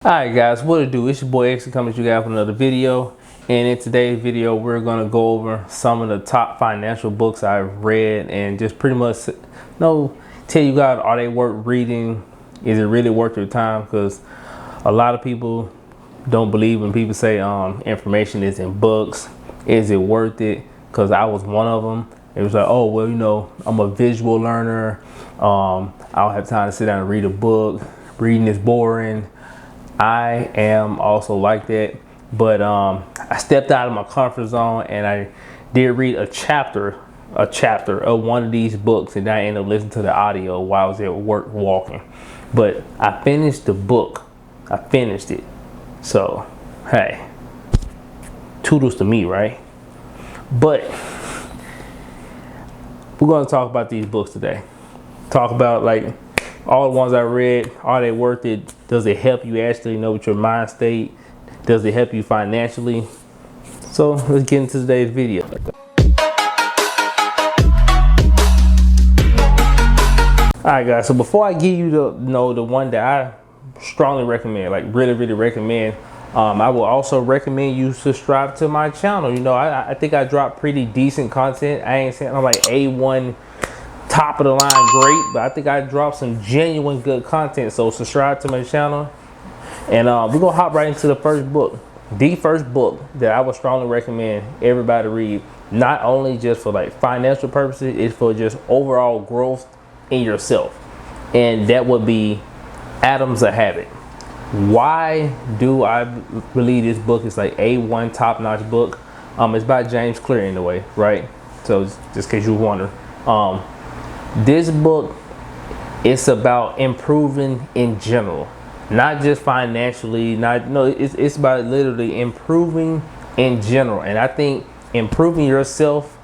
Alright guys, what it do? It's your boy X coming to you guys with another video. And in today's video, we're going to go over some of the top financial books I've read and just pretty much tell you guys, are they worth reading? Is it really worth your time? Because a lot of people don't believe when people say information is in books. Is it worth it? Because I was one of them. It was like, oh, well, I'm a visual learner. I don't have time to sit down and read a book. Reading is boring. I am also like that, but I stepped out of my comfort zone and I did read a chapter of one of these books, and I ended up listening to the audio while I was at work walking. But I finished the book. I finished it. So, hey, toodles to me, right? But we're going to talk about these books today. Talk about like all the ones I read. Are they worth it? Does it help you actually know with your mind state? Does it help you financially? So let's get into today's video. Alright guys, so before I give you the one that I strongly recommend, like really recommend, I will also recommend you subscribe to my channel. I think I drop pretty decent content. I ain't saying I'm like A1 top of the line great, but I think I dropped some genuine good content. So subscribe to my channel, and we're gonna hop right into the first book. The first book that I would strongly recommend everybody read, not only just for like financial purposes, it's for just overall growth in yourself, and that would be Atoms of Habit. Why do I believe this book is like A1 top-notch book? It's by James Clear anyway, right? So just in case you wonder, this book is about improving in general, not just financially. It's about literally improving in general. And I think improving yourself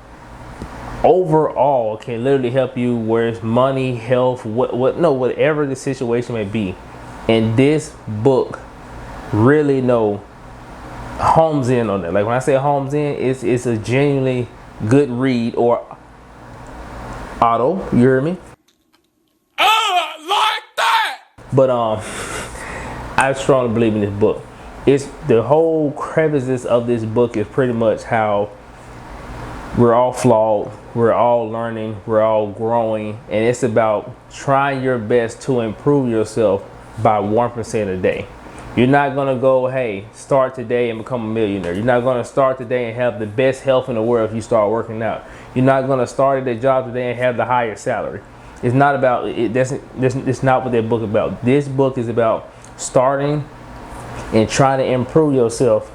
overall can literally help you, where it's money, health, whatever the situation may be. And this book really homes in on that. Like when I say homes in, it's a genuinely good read. Or Otto, you hear me? Like that. But I strongly believe in this book. It's the whole crevices of this book is pretty much how we're all flawed, we're all learning, we're all growing, and it's about trying your best to improve yourself by 1% a day. You're not gonna go, hey, start today and become a millionaire. You're not gonna start today and have the best health in the world if you start working out. You're not gonna start at a job today and have the highest salary. It's not about it. That's not what that book is about. This book is about starting and trying to improve yourself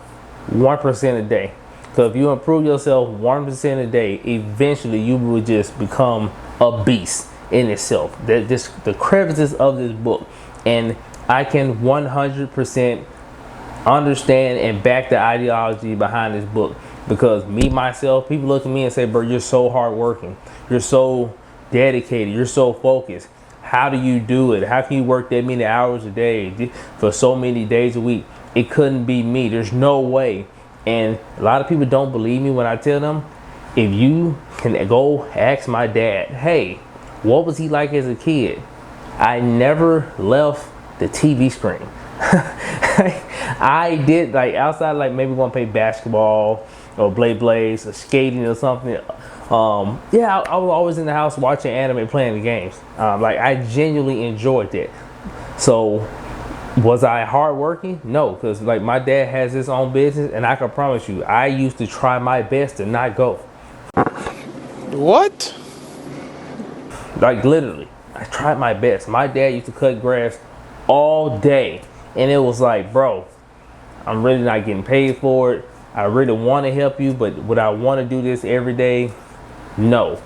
1% a day. So if you improve yourself 1% a day, eventually you will just become a beast in itself. The crevices of this book, and I can 100% understand and back the ideology behind this book, because myself, people look at me and say, bro, you're so hardworking, you're so dedicated, you're so focused. How do you do it? How can you work that many hours a day for so many days a week? It couldn't be me. There's no way. And a lot of people don't believe me when I tell them, if you can go ask my dad, hey, what was he like as a kid? I never left the TV screen. I did, like, outside, like maybe want to play basketball or blades or skating or something. Yeah, I was always in the house watching anime, playing the games. Like, I genuinely enjoyed that. So was I hardworking? No, because like my dad has his own business, and I can promise you, I used to try my best to not go. What? Like literally, I tried my best. My dad used to cut grass all day, and it was like, bro, I'm really not getting paid for it. I really want to help you, but would I want to do this every day? No.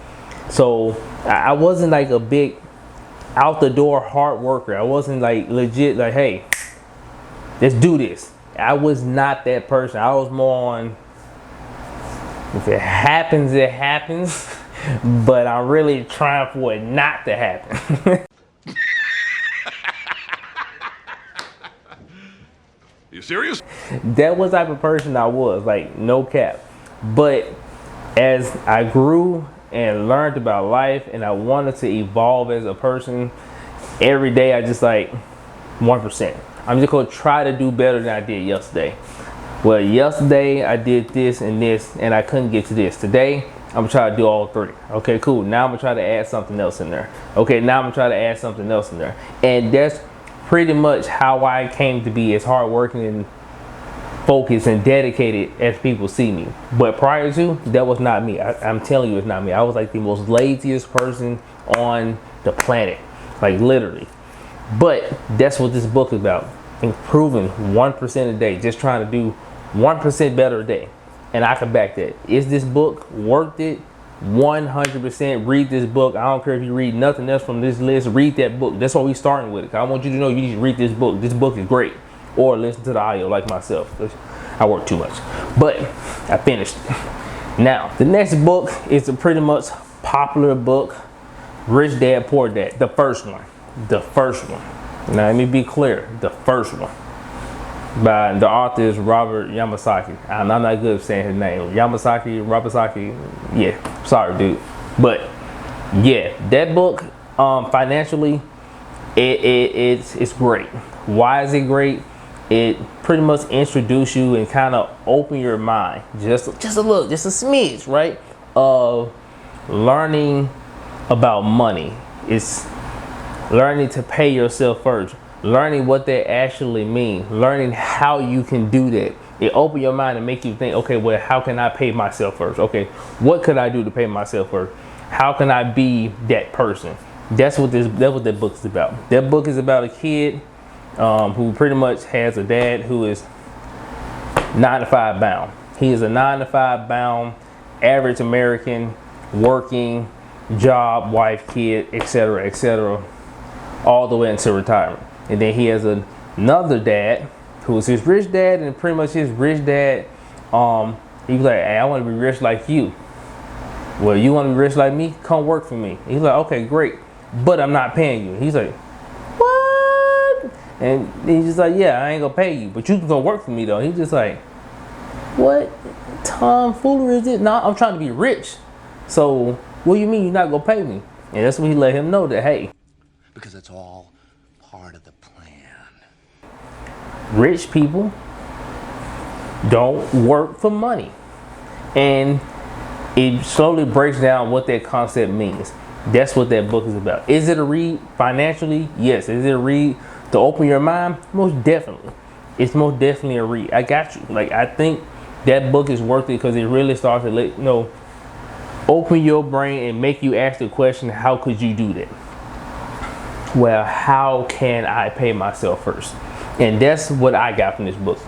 So I wasn't like a big out the door hard worker. I wasn't like legit like, hey, let's do this. I was not that person. I was more on, if it happens, it happens. But I'm really trying for it not to happen. You serious? That was the type of person I was, like, no cap. But as I grew and learned about life, and I wanted to evolve as a person, every day I just like 1%. I'm just gonna try to do better than I did yesterday. Well, yesterday I did this and I couldn't get to this. Today, I'm gonna try to do all three. Okay, cool. Now I'm gonna try to add something else in there. Okay, now I'm gonna try to add something else in there. And that's pretty much how I came to be as hardworking and focused and dedicated as people see me. But prior to, that was not me. I'm telling you, it's not me. I was like the most laziest person on the planet, like literally. But that's what this book is about. Improving 1% a day, just trying to do 1% better a day. And I can back that. Is this book worth it? 100%. Read this book. I don't care if you read nothing else from this list. Read that book. That's what we're starting with. I want you to know you need to read this book. This book is great. Or listen to the audio like myself. I work too much. But I finished. Now, the next book is a pretty much popular book. Rich Dad, Poor Dad. The first one. The first one. Now, let me be clear. The first one. By the author is Robert Yamasaki. I'm not good at saying his name. Yamasaki. Yeah, sorry, dude. But yeah, that book, financially, it's great. Why is it great? It pretty much introduce you and kind of open your mind, just a little, just a smidge, right? Of learning about money. It's learning to pay yourself first. Learning what that actually means, learning how you can do that. It opens your mind and make you think, okay, well, how can I pay myself first? Okay, what could I do to pay myself first? How can I be that person? That's what that book is about. That book is about a kid who pretty much has a dad who is 9 to 5 bound. He is a 9 to 5 bound, average American, working, job, wife, kid, etc., all the way into retirement. And then he has another dad who is his rich dad, and pretty much his rich dad, he was like, hey, I want to be rich like you. Well, you want to be rich like me? Come work for me. He's like, okay, great, but I'm not paying you. He's like, what? And he's just like, yeah, I ain't gonna pay you, but you can go work for me though. He's just like, what tomfoolery is it? No, I'm trying to be rich. So what do you mean you're not gonna pay me? And that's when he let him know that, hey, because it's all part of the plan. Rich people don't work for money. And it slowly breaks down what that concept means. That's what that book is about. Is it a read financially? Yes. Is it a read to open your mind? Most definitely. It's most definitely a read. I got you. Like, I think that book is worth it because it really starts to let you know, open your brain and make you ask the question, how could you do that? Well, how can I pay myself first? And that's what I got from this book.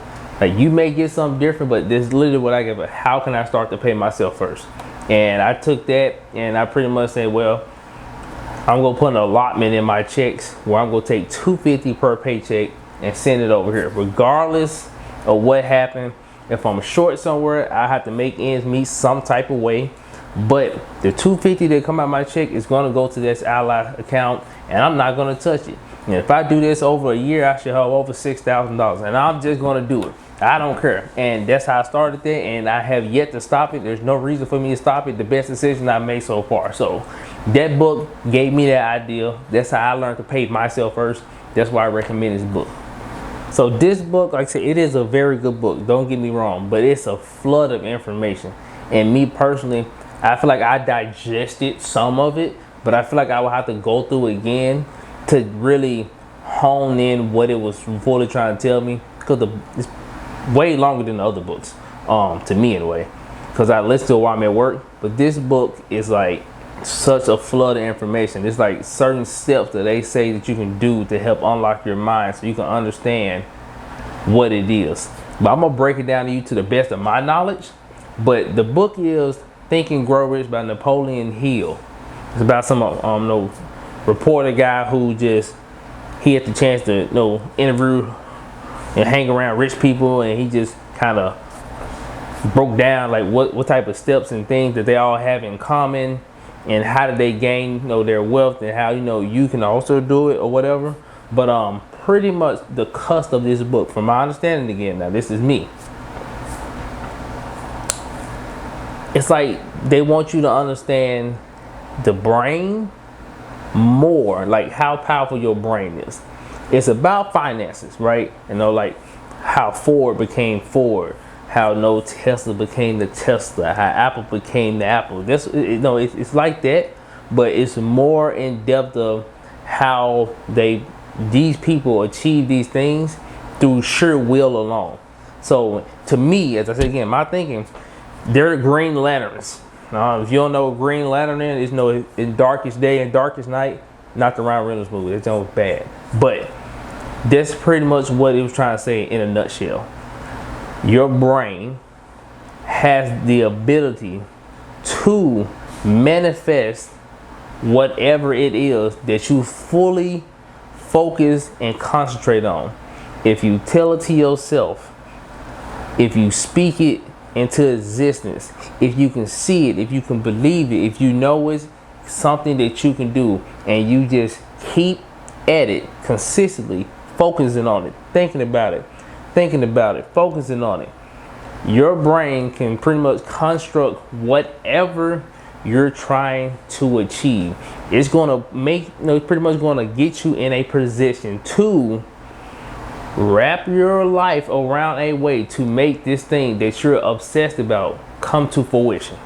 Like, you may get something different, but this is literally what I get. But how can I start to pay myself first? And I took that and I pretty much said, well, I'm gonna put an allotment in my checks where I'm gonna take $250 per paycheck and send it over here, regardless of what happened. If I'm short somewhere, I have to make ends meet some type of way. But the $250 that come out of my check is gonna go to this ally account, and I'm not gonna touch it. And if I do this over a year, I should have over $6,000, and I'm just gonna do it. I don't care. And that's how I started that, and I have yet to stop it. There's no reason for me to stop it. The best decision I made so far. So that book gave me that idea. That's how I learned to pay myself first. That's why I recommend this book. So this book, like I said, it is a very good book. Don't get me wrong, but it's a flood of information. And me personally, I feel like I digested some of it, but I feel like I will have to go through it again to really hone in what it was fully trying to tell me, because it's way longer than the other books, to me anyway, because I listen to it while I'm at work. But this book is like such a flood of information. It's like certain steps that they say that you can do to help unlock your mind so you can understand what it is. But I'm gonna break it down to you to the best of my knowledge. But the book is Think and Grow Rich by Napoleon Hill. It's about some reporter guy who he had the chance to interview and hang around rich people, and he just kind of broke down like what type of steps and things that they all have in common, and how did they gain their wealth, and how you can also do it or whatever. But pretty much the crux of this book, from my understanding, again, now this is me, it's like they want you to understand the brain more, like how powerful your brain is. It's about finances, right? You know, like how Ford became Ford, how no Tesla became the Tesla, how Apple became the Apple. This, you know, it's like that, but it's more in depth of how these people achieve these things through sheer will alone. So to me, as I said again, my thinking, they're Green Lanterns. If you don't know what Green Lantern is, you know, in Darkest Day and Darkest Night, not the Ryan Reynolds movie. It's almost bad, but that's pretty much what it was trying to say in a nutshell. Your brain has the ability to manifest whatever it is that you fully focus and concentrate on. If you tell it to yourself, if you speak it into existence, if you can see it, if you can believe it, if you know it's something that you can do, and you just keep at it consistently, focusing on it, thinking about it, focusing on it, your brain can pretty much construct whatever you're trying to achieve. It's going to pretty much going to get you in a position to wrap your life around a way to make this thing that you're obsessed about come to fruition.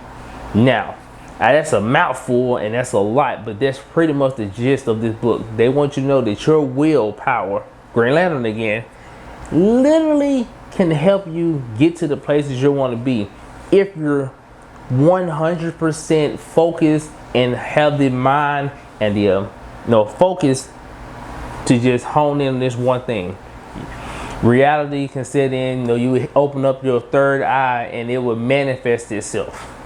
Now, that's a mouthful and that's a lot, but that's pretty much the gist of this book. They want you to know that your willpower, Green Lantern again, literally can help you get to the places you want to be if you're 100% focused and have the mind and the focus to just hone in on this one thing. Reality can set in, you open up your third eye and it will manifest itself.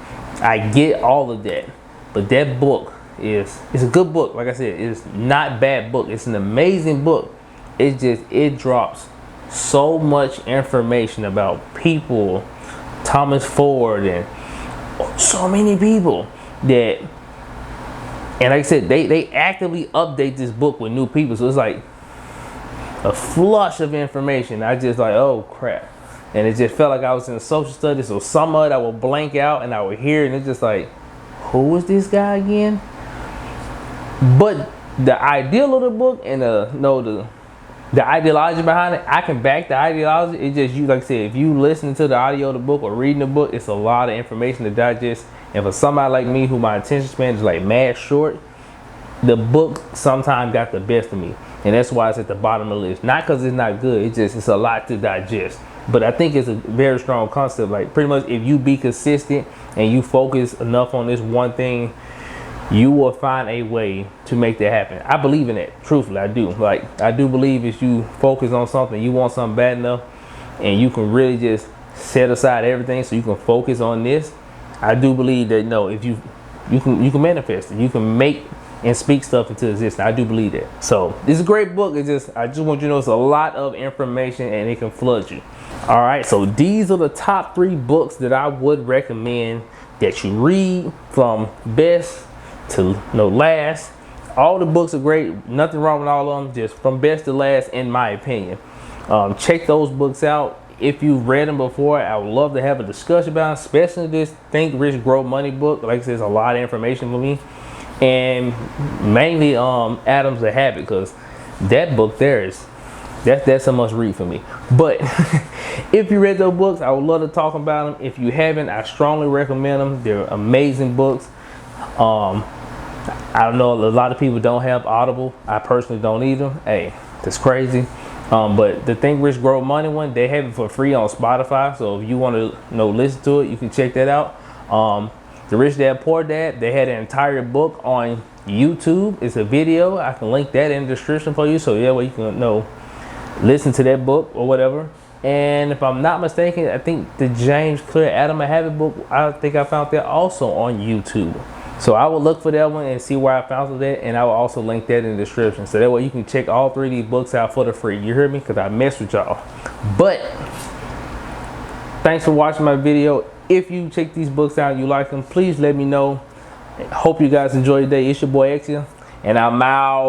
I get all of that, but that book it's a good book. Like I said, it's not a bad book. It's an amazing book. It drops so much information about people, Thomas Ford, and so many people that, and like I said, they actively update this book with new people. So it's like a flush of information. I just like, oh crap. And it just felt like I was in social studies, so some of it I would blank out and I would hear, and it's just like, who is this guy again? But the ideal of the book and the ideology behind it, I can back the ideology. It's just, you, like I said, if you listen to the audio of the book or reading the book, it's a lot of information to digest. And for somebody like me, who my attention span is like mad short, the book sometimes got the best of me, and that's why it's at the bottom of the list. Not because it's not good, it's a lot to digest. But I think it's a very strong concept. Like, pretty much if you be consistent and you focus enough on this one thing, you will find a way to make that happen. I believe in that. Truthfully, I do. Like, I do believe if you focus on something, you want something bad enough, and you can really just set aside everything so you can focus on this. I do believe that, if you can manifest it. You can make and speak stuff into existence. I do believe that. So this is a great book. I just want you to know it's a lot of information and it can flood you. All right, so these are the top 3 books that I would recommend that you read, from best to last. All the books are great. Nothing wrong with all of them. Just from best to last, in my opinion. Check those books out. If you've read them before, I would love to have a discussion about them, especially this Think Rich Grow Money book. Like I said, it's a lot of information for me. And mainly Atoms of Habit, because that book there that's a must read for me. But if you read those books, I would love to talk about them. If you haven't, I strongly recommend them. They're amazing books. I don't know, a lot of people don't have Audible. I personally don't either. Hey, that's crazy. But the Think Rich Grow Money one, they have it for free on Spotify. So if you want to listen to it, you can check that out. The Rich Dad Poor Dad, they had an entire book on YouTube. It's a video. I can link that in the description for you, so you can listen to that book or whatever. And if I'm not mistaken, I think the James Clear Atoms of Habit book, I think I found that also on YouTube. So I will look for that one and see where I found that, and I will also link that in the description. So that way you can check all 3 of these books out for the free. You hear me? Because I mess with y'all. But thanks for watching my video. If you check these books out and you like them, please let me know. Hope you guys enjoy your day. It's your boy Exia, and I'm out.